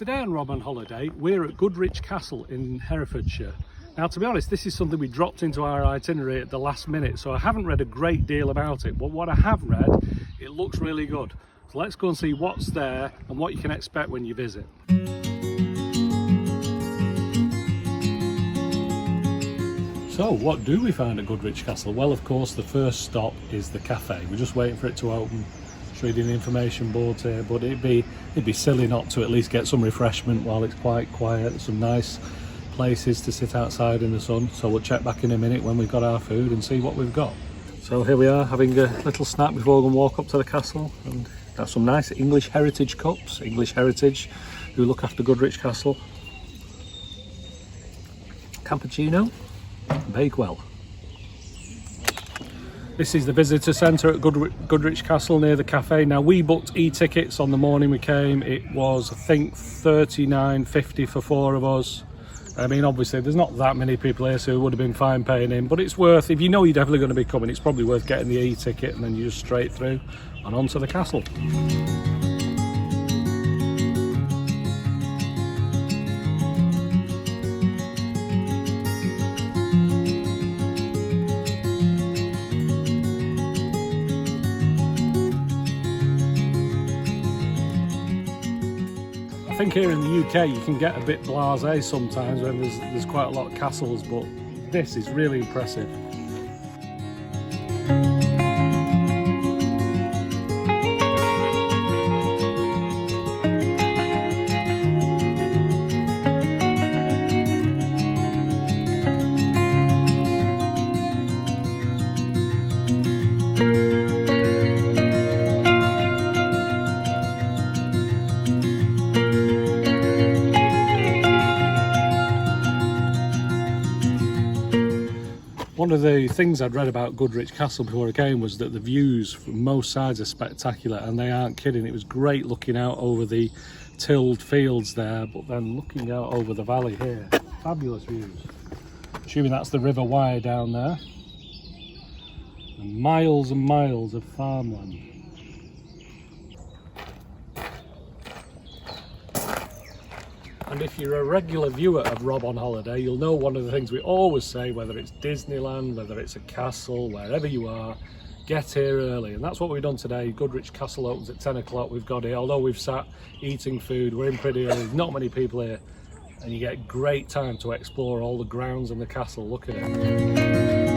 Today on Rob on Holiday, we're at Goodrich Castle in Herefordshire. Now, to be honest, this is something we dropped into our itinerary at the last minute, so I haven't read a great deal about it, but what I have read, it looks really good. So let's go and see what's there and what you can expect when you visit. So, what do we find at Goodrich Castle? Well, of course, the first stop is the cafe. We're just waiting for it to open. Reading the information boards here, but it'd be silly not to at least get some refreshment while it's quite quiet. Some nice places to sit outside in the sun, so we'll check back in a minute when we've got our food and see what we've got. So here we are having a little snack before we walk up to the castle, and got some nice English heritage cups. English Heritage, who look after Goodrich Castle. Cappuccino, Bakewell. This is the visitor centre at Goodrich Castle near the cafe. Now, we booked e-tickets on the morning we came. It was, I think, $39.50 for 4 of us. I mean, obviously there's not that many people here, so it would have been fine paying in, but it's worth, if you know you're definitely going to be coming, it's probably worth getting the e-ticket and then you just straight through and onto the castle. I think here in the UK you can get a bit blasé sometimes when there's quite a lot of castles, but this is really impressive. One of the things I'd read about Goodrich Castle before I came was that the views from most sides are spectacular, and they aren't kidding. It was great looking out over the tilled fields there, but then looking out over the valley here, fabulous views. Assuming that's the River Wye down there, and miles of farmland. And if you're a regular viewer of Rob on Holiday, you'll know one of the things we always say, whether it's Disneyland, whether it's a castle, wherever you are, get here early. And that's what we've done today. Goodrich Castle opens at 10 o'clock. We've got here, although we've sat eating food, we're in pretty early, not many people here. And you get great time to explore all the grounds and the castle. Look at it.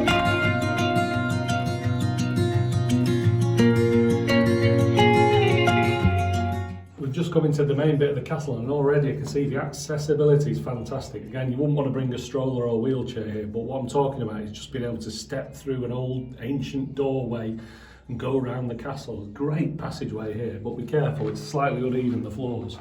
Just come into the main bit of the castle, and already I can see the accessibility is fantastic. Again, you wouldn't want to bring a stroller or wheelchair here, but what I'm talking about is just being able to step through an old ancient doorway and go around the castle. Great passageway here, but be careful, it's slightly uneven, the floors.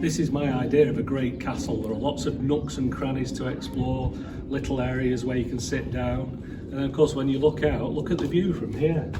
This is my idea of a great castle. There are lots of nooks and crannies to explore, little areas where you can sit down, and then of course when you look out, look at the view from here.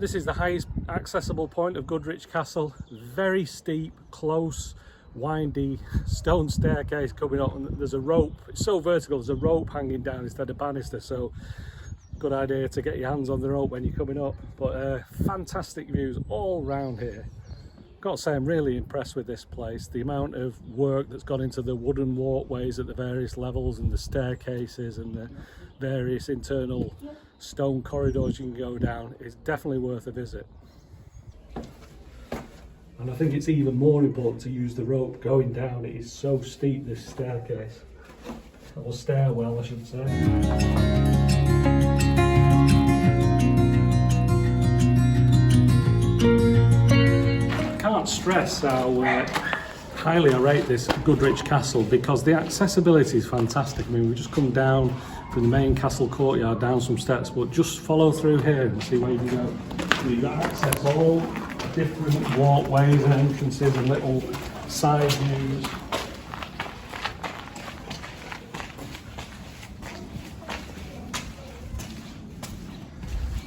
this is the highest accessible point of Goodrich Castle. Very steep, close, windy stone staircase coming up, and there's a rope. It's so vertical, there's a rope hanging down instead of banister, so good idea to get your hands on the rope when you're coming up. But fantastic views all round here. Got to say, I'm really impressed with this place. The amount of work that's gone into the wooden walkways at the various levels, and the staircases, and the various internal stone corridors you can go down is definitely worth a visit. And I think it's even more important to use the rope going down. It is so steep, this staircase, or stairwell I should say. Can't stress how highly I rate this Goodrich Castle, because the accessibility is fantastic. I mean, we've just come down from the main castle courtyard, down some steps, but just follow through here and see where you can go. You've got access all different walkways and entrances and little side views.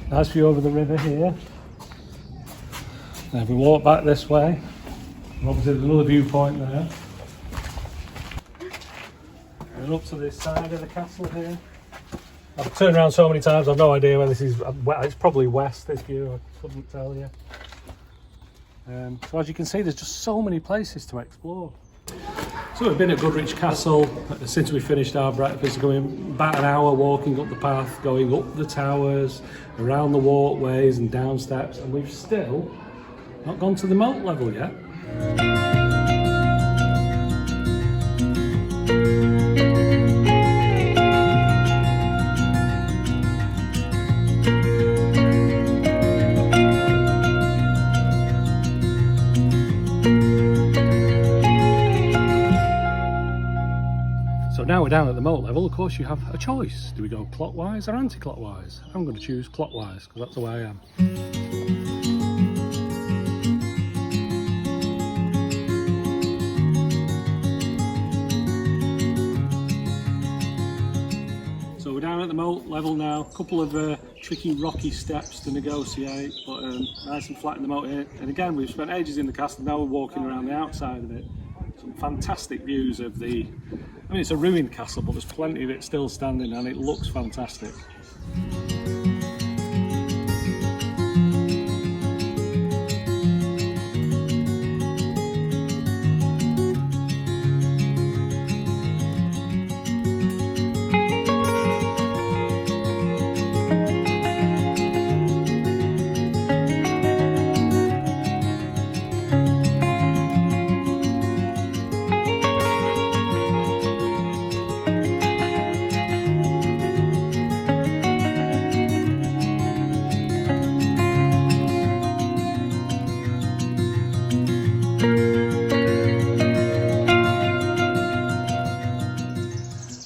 Nice view over the river here. And if we walk back this way, obviously there's another viewpoint there. And up to this side of the castle here. I've turned around so many times, I've no idea where this is. It's probably west, this view, I couldn't tell you. So as you can see, there's just so many places to explore. So we've been at Goodrich Castle since we finished our breakfast, going about an hour walking up the path, going up the towers, around the walkways and down steps, and we've still not gone to the Moat Level yet. So now we're down at the Moat Level. Of course, you have a choice. Do we go clockwise or anti-clockwise? I'm going to choose clockwise because that's the way I am. So we're down at the Moat Level now. A couple of tricky rocky steps to negotiate, but nice and flat in the moat here. And again, we've spent ages in the castle. Now we're walking around the outside of it. Some fantastic views of the... I mean, it's a ruined castle, but there's plenty of it still standing and it looks fantastic.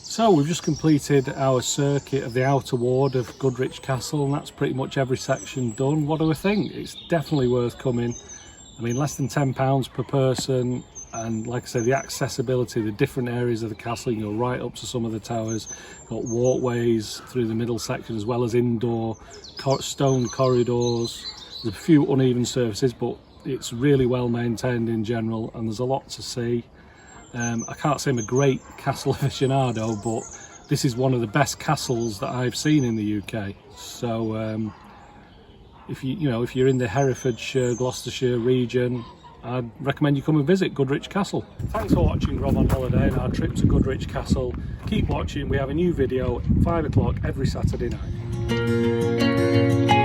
So we've just completed our circuit of the outer ward of Goodrich Castle, and that's pretty much every section done. What do I think? It's definitely worth coming. I mean, less than £10 per person, and like I say, the accessibility, the different areas of the castle, you go right up to some of the towers, got walkways through the middle section as well as indoor stone corridors. There's a few uneven surfaces, but it's really well maintained in general, and there's a lot to see. I can't say I'm a great castle aficionado, but this is one of the best castles that I've seen in the UK. So if you're in the Herefordshire, Gloucestershire region, I'd recommend you come and visit Goodrich Castle. Thanks for watching Rob on Holiday and our trip to Goodrich Castle. Keep watching, we have a new video at 5 o'clock every Saturday night.